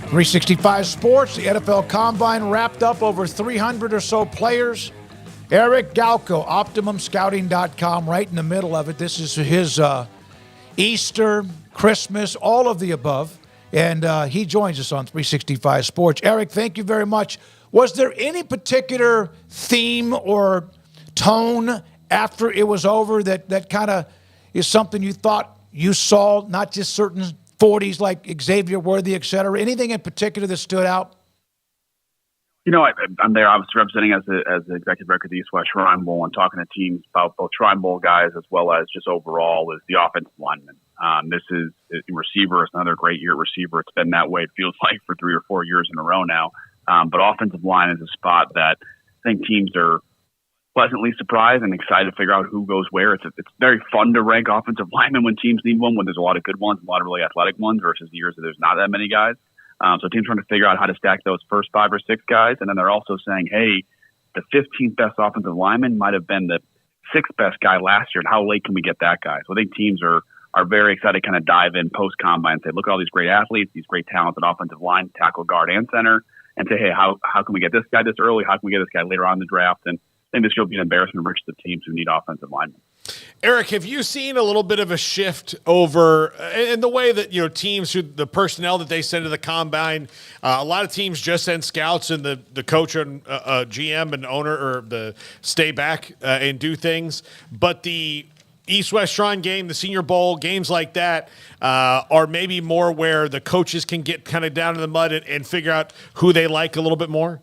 365 Sports, the NFL Combine wrapped up, over 300 or so players. Eric Galko, OptimumScouting.com, right in the middle of it. This is his Easter, Christmas, all of the above. And he joins us on 365 Sports. Eric, thank you very much. Was there any particular theme or tone after it was over that kind of is something you thought you saw, not just certain 40s like Xavier Worthy, et cetera? Anything in particular that stood out? You know, I'm there obviously representing as the executive director of the East West Shrine Bowl and talking to teams about both Shrine Bowl guys as well as just overall is the offensive lineman. This is receiver. It's another great year at receiver. It's been that way, it feels like, for 3 or 4 years in a row now. But offensive line is a spot that I think teams are pleasantly surprised and excited to figure out who goes where. It's very fun to rank offensive linemen when teams need one, when there's a lot of good ones, a lot of really athletic ones versus the years that there's not that many guys. So teams trying to figure out how to stack those first 5 or 6 guys. And then they're also saying, hey, the 15th best offensive lineman might have been the 6th best guy last year. And how late can we get that guy? So I think teams are very excited to kind of dive in post-combine and say, look at all these great athletes, these great talented offensive line, tackle, guard, and center, and say, hey, how can we get this guy this early? How can we get this guy later on in the draft? And I think this will be an embarrassment to the teams who need offensive linemen. Eric, have you seen a little bit of a shift over in the way that, teams, the personnel that they send to the combine? A lot of teams just send scouts, and the coach and GM and owner or the stay back and do things. But the East-West Shrine game, the Senior Bowl, games like that are maybe more where the coaches can get kind of down in the mud and figure out who they like a little bit more?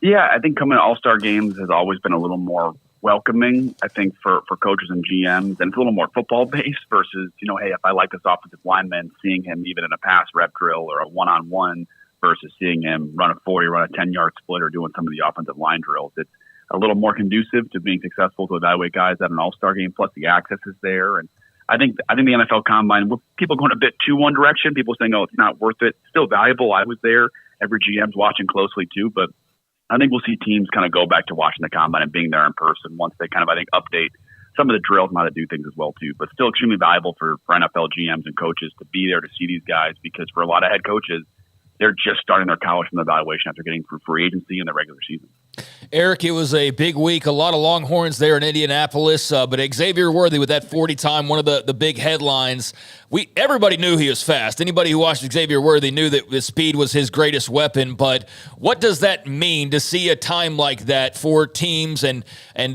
Yeah, I think coming to All-Star games has always been a little more welcoming, I think, for coaches and GMs. And it's a little more football-based versus, hey, if I like this offensive lineman, seeing him even in a pass rep drill or a one-on-one versus seeing him run a 40, run a 10-yard split or doing some of the offensive line drills. It's a little more conducive to being successful to evaluate guys at an all-star game, plus the access is there. And I think the NFL Combine, with people going a bit too one direction, people saying, oh, it's not worth it. Still valuable. I was there. Every GM's watching closely too. But I think we'll see teams kind of go back to watching the Combine and being there in person once they kind of, I think, update some of the drills and how to do things as well too. But still extremely valuable for NFL GMs and coaches to be there to see these guys, because for a lot of head coaches, they're just starting their college from evaluation after getting through free agency and the regular season. Eric, it was a big week. A lot of Longhorns there in Indianapolis, but Xavier Worthy with that 40 time, one of the big headlines. Everybody knew he was fast. Anybody who watched Xavier Worthy knew that the speed was his greatest weapon. But what does that mean to see a time like that for teams? And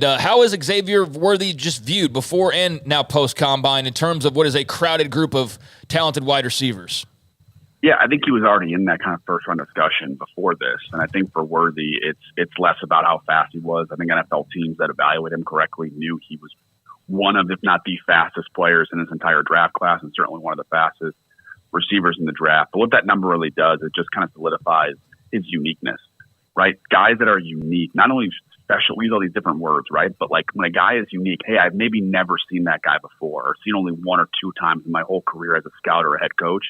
how is Xavier Worthy just viewed before and now post-combine in terms of what is a crowded group of talented wide receivers? Yeah, I think he was already in that kind of first-round discussion before this. And I think for Worthy, it's less about how fast he was. I think NFL teams that evaluate him correctly knew he was one of, if not the fastest players in his entire draft class, and certainly one of the fastest receivers in the draft. But what that number really does, it just kind of solidifies his uniqueness, right? Guys that are unique, not only special, we use all these different words, right? But like when a guy is unique, hey, I've maybe never seen that guy before, or seen only 1 or 2 times in my whole career as a scout or a head coach.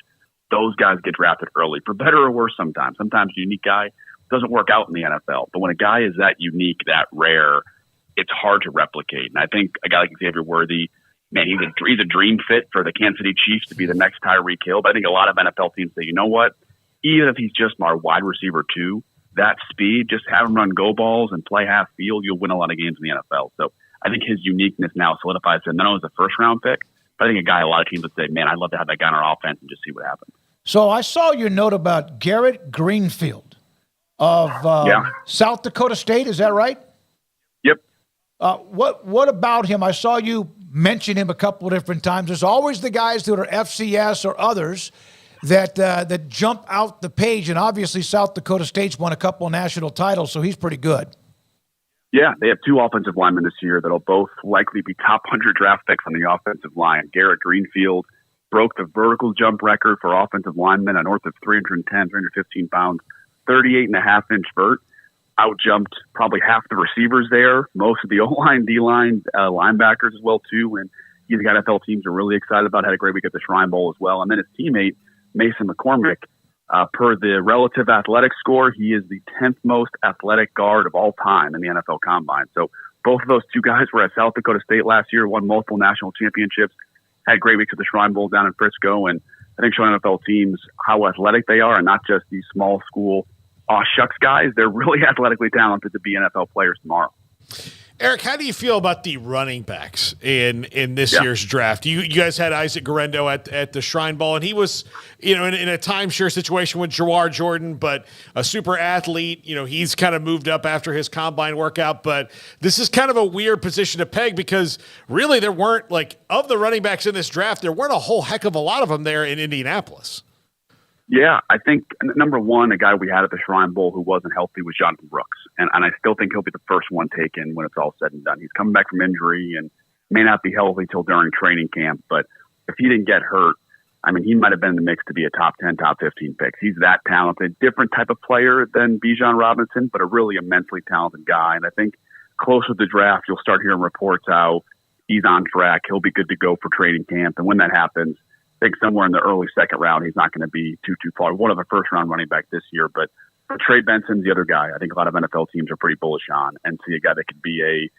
Those guys get drafted early, for better or worse sometimes. Sometimes a unique guy doesn't work out in the NFL. But when a guy is that unique, that rare, it's hard to replicate. And I think a guy like Xavier Worthy, man, he's a dream fit for the Kansas City Chiefs to be the next Tyreek Hill. But I think a lot of NFL teams say, you know what? Even if he's just our wide receiver 2, that speed, just have him run go balls and play half field, you'll win a lot of games in the NFL. So I think his uniqueness now solidifies him not only as a first-round pick, but I think a lot of teams would say, man, I'd love to have that guy on our offense and just see what happens. So I saw your note about Garrett Greenfield of South Dakota State. Is that right? Yep. What about him? I saw you mention him a couple of different times. There's always the guys that are FCS or others that jump out the page, and obviously South Dakota State's won a couple of national titles, so he's pretty good. Yeah, they have 2 offensive linemen this year that'll both likely be top 100 draft picks on the offensive line. Garrett Greenfield broke the vertical jump record for offensive linemen, north of 310, 315 pounds, 38.5-inch vert. Out-jumped probably half the receivers there, most of the O-line, D-line, linebackers as well, too. And he's got NFL teams are really excited about. Had a great week at the Shrine Bowl as well. And then his teammate, Mason McCormick, per the relative athletic score, he is the 10th most athletic guard of all time in the NFL Combine. So both of those 2 guys were at South Dakota State last year, won multiple national championships, had great weeks at the Shrine Bowl down in Frisco, and I think showing NFL teams how athletic they are, and not just these small school shucks guys. They're really athletically talented to be NFL players tomorrow. Eric, how do you feel about the running backs in this year's draft? You guys had Isaac Guerrero at the Shrine Bowl, and he was, in a timeshare situation with Jawar Jordan, but a super athlete. He's kind of moved up after his combine workout, but this is kind of a weird position to peg because really there weren't, of the running backs in this draft, there weren't a whole heck of a lot of them there in Indianapolis. Yeah, I think number one, a guy we had at the Shrine Bowl who wasn't healthy was Jonathan Brooks. And I still think he'll be the first one taken when it's all said and done. He's coming back from injury and may not be healthy till during training camp. But if he didn't get hurt, he might have been in the mix to be a top 10, top 15 pick. He's that talented, different type of player than Bijan Robinson, but a really immensely talented guy. And I think closer to the draft, you'll start hearing reports how he's on track. He'll be good to go for training camp. And when that happens, I think somewhere in the early second round, he's not going to be too far. One of the first round running back this year, but Trey Benson's the other guy. I think a lot of NFL teams are pretty bullish on, and see a guy that could be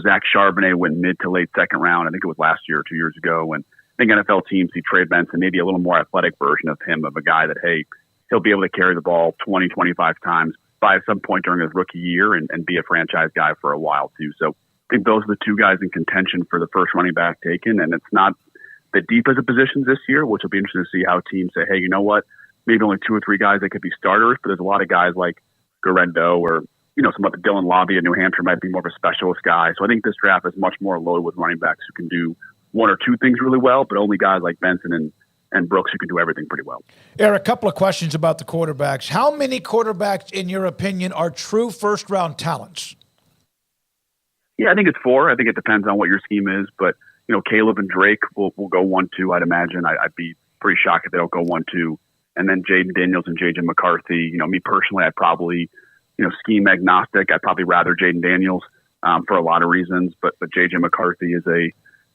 Zach Charbonnet went mid to late second round. I think it was last year or 2 years ago. And I think NFL teams see Trey Benson, maybe a little more athletic version of him, of a guy that, hey, he'll be able to carry the ball 20, 25 times by some point during his rookie year and be a franchise guy for a while too. So I think those are the two guys in contention for the first running back taken. And it's not the deepest of positions this year, which will be interesting to see how teams say, hey, you know what, maybe only 2 or 3 guys that could be starters, but there's a lot of guys like Guerrero or, some of the Dylan Lobby in New Hampshire might be more of a specialist guy. So I think this draft is much more loaded with running backs who can do 1 or 2 things really well, but only guys like Benson and Brooks who can do everything pretty well. Eric, a couple of questions about the quarterbacks. How many quarterbacks, in your opinion, are true first-round talents? Yeah, I think it's 4. I think it depends on what your scheme is, but Caleb and Drake will go 1-2, I'd imagine. I'd be pretty shocked if they don't go 1-2. And then Jaden Daniels and J.J. McCarthy. Me personally, I'd probably, scheme agnostic. I'd probably rather Jaden Daniels for a lot of reasons. But J.J. McCarthy is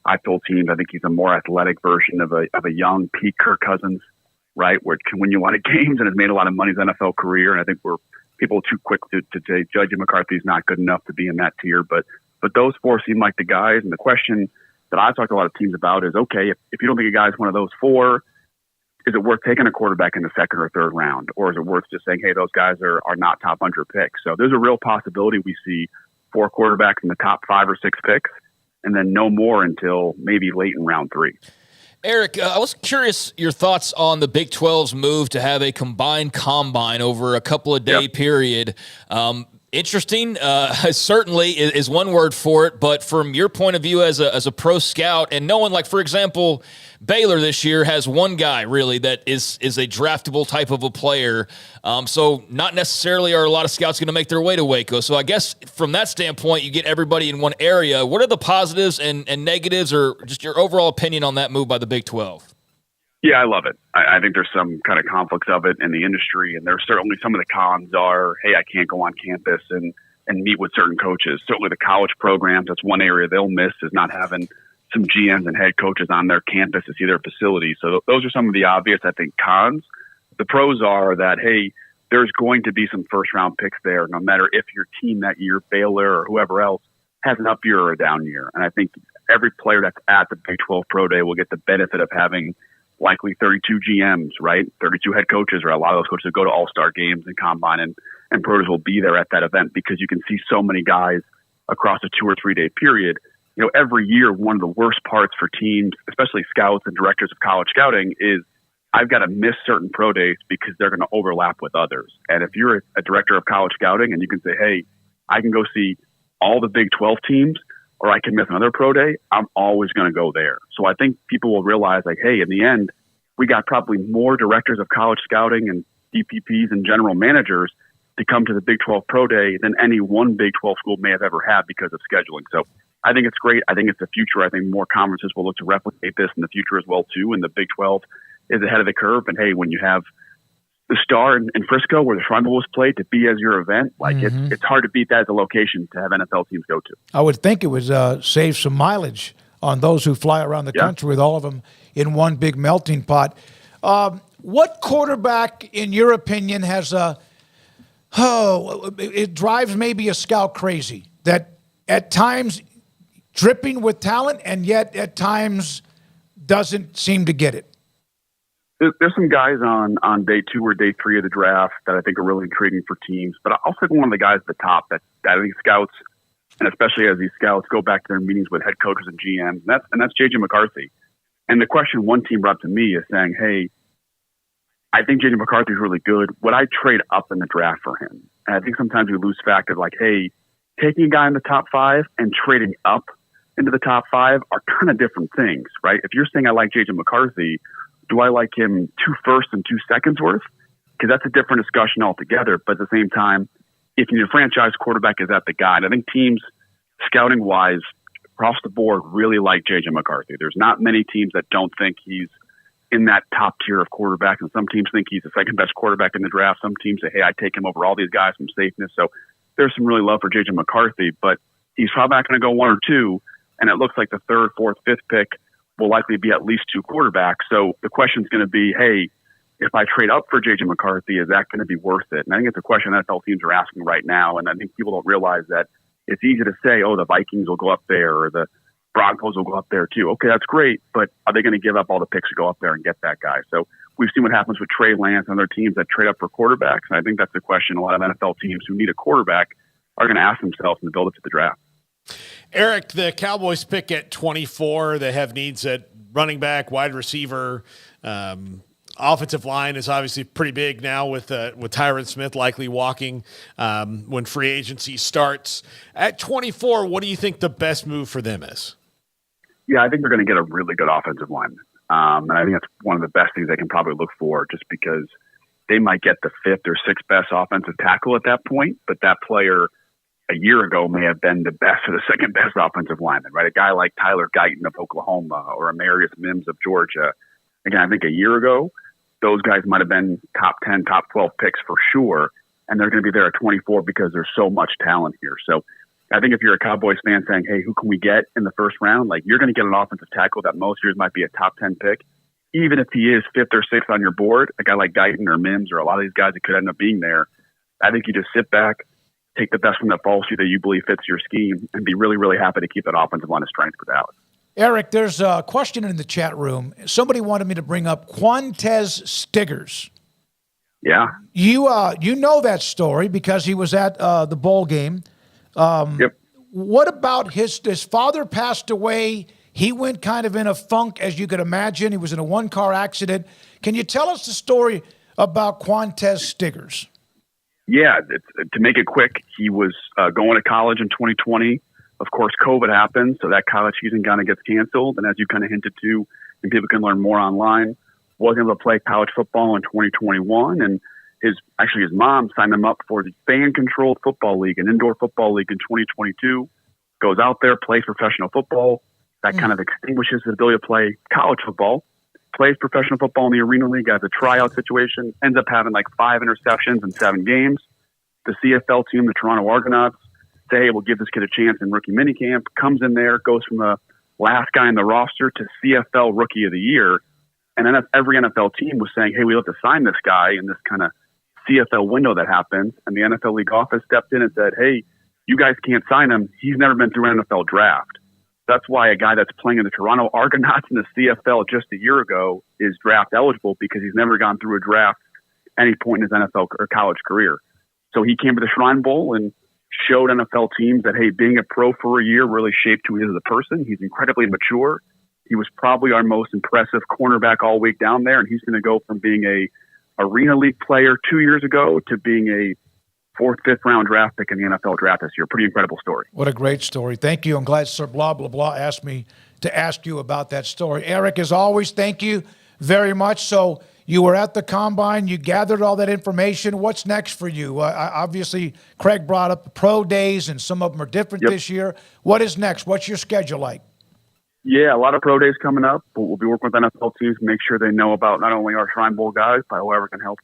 I've told teams, I think he's a more athletic version of a young peak Kirk Cousins, right? Where it can win you a lot of games and has made a lot of money in his NFL career. And I think people are too quick to say J.J. McCarthy's not good enough to be in that tier. But those 4 seem like the guys. And the question that I've talked to a lot of teams about is, okay, if you don't think a guy's one of those 4, is it worth taking a quarterback in the second or third round? Or is it worth just saying, hey, those guys are not top 100 picks? So there's a real possibility we see 4 quarterbacks in the top 5 or 6 picks, and then no more until maybe late in round 3. Eric, I was curious your thoughts on the Big 12's move to have a combined combine over a couple of day period. Interesting, certainly is one word for it, but from your point of view as a pro scout and knowing, for example, Baylor this year has one guy really that is a draftable type of a player, so not necessarily are a lot of scouts going to make their way to Waco. So I guess from that standpoint, you get everybody in one area. What are the positives and negatives, or just your overall opinion on that move by the Big 12? Yeah, I love it. I think there's some kind of conflicts of it in the industry, and there's certainly some of the cons are, hey, I can't go on campus and meet with certain coaches. Certainly the college programs, that's one area they'll miss, is not having some GMs and head coaches on their campus to see their facility. So those are some of the obvious, I think, cons. The pros are that, hey, there's going to be some first-round picks there, no matter if your team that year, Baylor or whoever else, has an up year or a down year. And I think every player that's at the Big 12 Pro Day will get the benefit of having likely 32 GMs, right? 32 head coaches, or a lot of those coaches that go to all-star games and combine and pros will be there at that event because you can see so many guys across a 2 or 3 day period. Every year, one of the worst parts for teams, especially scouts and directors of college scouting, is I've got to miss certain pro days because they're going to overlap with others. And if you're a director of college scouting and you can say, hey, I can go see all the Big 12 teams, or I can miss another pro day, I'm always going to go there. So I think people will realize, hey, in the end, we got probably more directors of college scouting and DPPs and general managers to come to the Big 12 Pro Day than any one Big 12 school may have ever had because of scheduling. So I think it's great. I think it's the future. I think more conferences will look to replicate this in the future as well, too. And the Big 12 is ahead of the curve. And, hey, when you have the Star in Frisco, where the Shrine Bowl was played, to be as your event, it's hard to beat that as a location to have NFL teams go to. I would think it would save some mileage on those who fly around the country with all of them in one big melting pot. What quarterback, in your opinion, has it drives maybe a scout crazy, that at times dripping with talent and yet at times doesn't seem to get it? there's some guys on day 2 or day 3 of the draft that I think are really intriguing for teams. But I'll pick one of the guys at the top that I think scouts, and especially as these scouts go back to their meetings with head coaches and GMs, and that's J.J. McCarthy. And the question one team brought up to me is saying, hey, I think J.J. McCarthy is really good. Would I trade up in the draft for him? And I think sometimes we lose fact of like, hey, taking a guy in the top 5 and trading up into the top 5 are kind of different things, right? If you're saying I like J.J. McCarthy, do I like him 2 firsts and 2 seconds worth? Because that's a different discussion altogether. But at the same time, if your franchise quarterback is at the guy, and I think teams scouting-wise across the board really like J.J. McCarthy. There's not many teams that don't think he's in that top tier of quarterbacks, and some teams think he's the second best quarterback in the draft. Some teams say, hey, I take him over all these guys from safeness. So there's some really love for J.J. McCarthy, but he's probably not going to go 1 or 2, and it looks like the 3rd, 4th, 5th pick will likely be at least 2 quarterbacks. So the question is going to be, hey, if I trade up for J.J. McCarthy, is that going to be worth it? And I think it's a question NFL teams are asking right now, and I think people don't realize that it's easy to say, oh, the Vikings will go up there or the Broncos will go up there too. Okay, that's great, but are they going to give up all the picks to go up there and get that guy? So we've seen what happens with Trey Lance and other teams that trade up for quarterbacks, and I think that's the question a lot of NFL teams who need a quarterback are going to ask themselves in the build-up to the draft. Eric, the Cowboys pick at 24. They have needs at running back, wide receiver. Offensive line is obviously pretty big now with Tyron Smith likely walking when free agency starts. At 24, what do you think the best move for them is? Yeah, I think they're going to get a really good offensive lineman. And I think that's one of the best things they can probably look for just because they might get the 5th or 6th best offensive tackle at that point, but that player a year ago may have been the best or the 2nd best offensive lineman, right? A guy like Tyler Guyton of Oklahoma or Amarius Mims of Georgia. Again, I think a year ago, those guys might have been top 10, top 12 picks for sure, and they're going to be there at 24 because there's so much talent here. So I think if you're a Cowboys fan saying, hey, who can we get in the first round? Like, you're going to get an offensive tackle that most years might be a top 10 pick. Even if he is 5th or 6th on your board, a guy like Guyton or Mims or a lot of these guys that could end up being there, I think you just sit back, take the best one that falls to you that you believe fits your scheme, and be really, really happy to keep that offensive line of strength for Dallas. Eric, there's a question in the chat room. Somebody wanted me to bring up Quantez Stiggers. Yeah. You know that story because he was at the bowl game. Yep. What about his father passed away? He went kind of in a funk, as you could imagine. He was in a 1-car accident. Can you tell us the story about Quantez Stiggers? Yeah. To make it quick, he was going to college in 2020. Of course, COVID happened, so that college season kind of gets canceled. And as you kind of hinted to, and people can learn more online, wasn't able to play college football in 2021. And his mom signed him up for the fan-controlled football league, an indoor football league in 2022. Goes out there, plays professional football. That kind of extinguishes his ability to play college football. Plays professional football in the Arena League as a tryout situation. Ends up having like 5 interceptions in 7 games. The CFL team, the Toronto Argonauts, say, hey, we'll give this kid a chance in rookie minicamp. Comes in there, goes from the last guy in the roster to CFL Rookie of the Year. And then every NFL team was saying, hey, we have to sign this guy in this kind of CFL window that happens. And the NFL league office stepped in and said, hey, you guys can't sign him. He's never been through an NFL draft. That's why a guy that's playing in the Toronto Argonauts in the CFL just a year ago is draft eligible because he's never gone through a draft at any point in his NFL or college career. So he came to the Shrine Bowl and showed NFL teams that, hey, being a pro for a year really shaped who he is as a person. He's incredibly mature. He was probably our most impressive cornerback all week down there, and he's going to go from being a Arena League player 2 years ago to being a 4th, 5th round draft pick in the NFL draft this year. Pretty incredible story. What a great story. Thank you. I'm glad Sir Blah, Blah, Blah asked me to ask you about that story. Eric, as always, thank you very much. So you were at the Combine. You gathered all that information. What's next for you? Obviously, Craig brought up the pro days, and some of them are different this year. What is next? What's your schedule like? Yeah, a lot of pro days coming up. But we'll be working with NFL teams to make sure they know about not only our Shrine Bowl guys, but whoever can help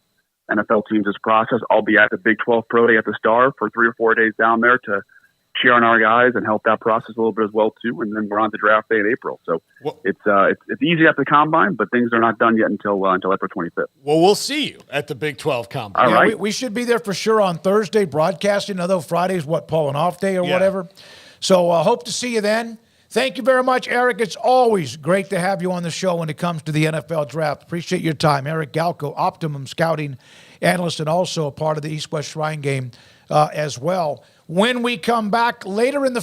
NFL teams this process. I'll be at the Big 12 Pro Day at the Star for 3 or 4 days down there to cheer on our guys and help that process a little bit as well too. And then we're on to draft day in April. So it's easy at the Combine, but things are not done yet until April 25th. Well, we'll see you at the Big 12 Combine. All right. We should be there for sure on Thursday broadcasting, although Friday's Paul and off day or whatever. So hope to see you then. Thank you very much, Eric. It's always great to have you on the show when it comes to the NFL draft. Appreciate your time. Eric Galko, Optimum Scouting Analyst, and also a part of the East-West Shrine Game as well. When we come back later in the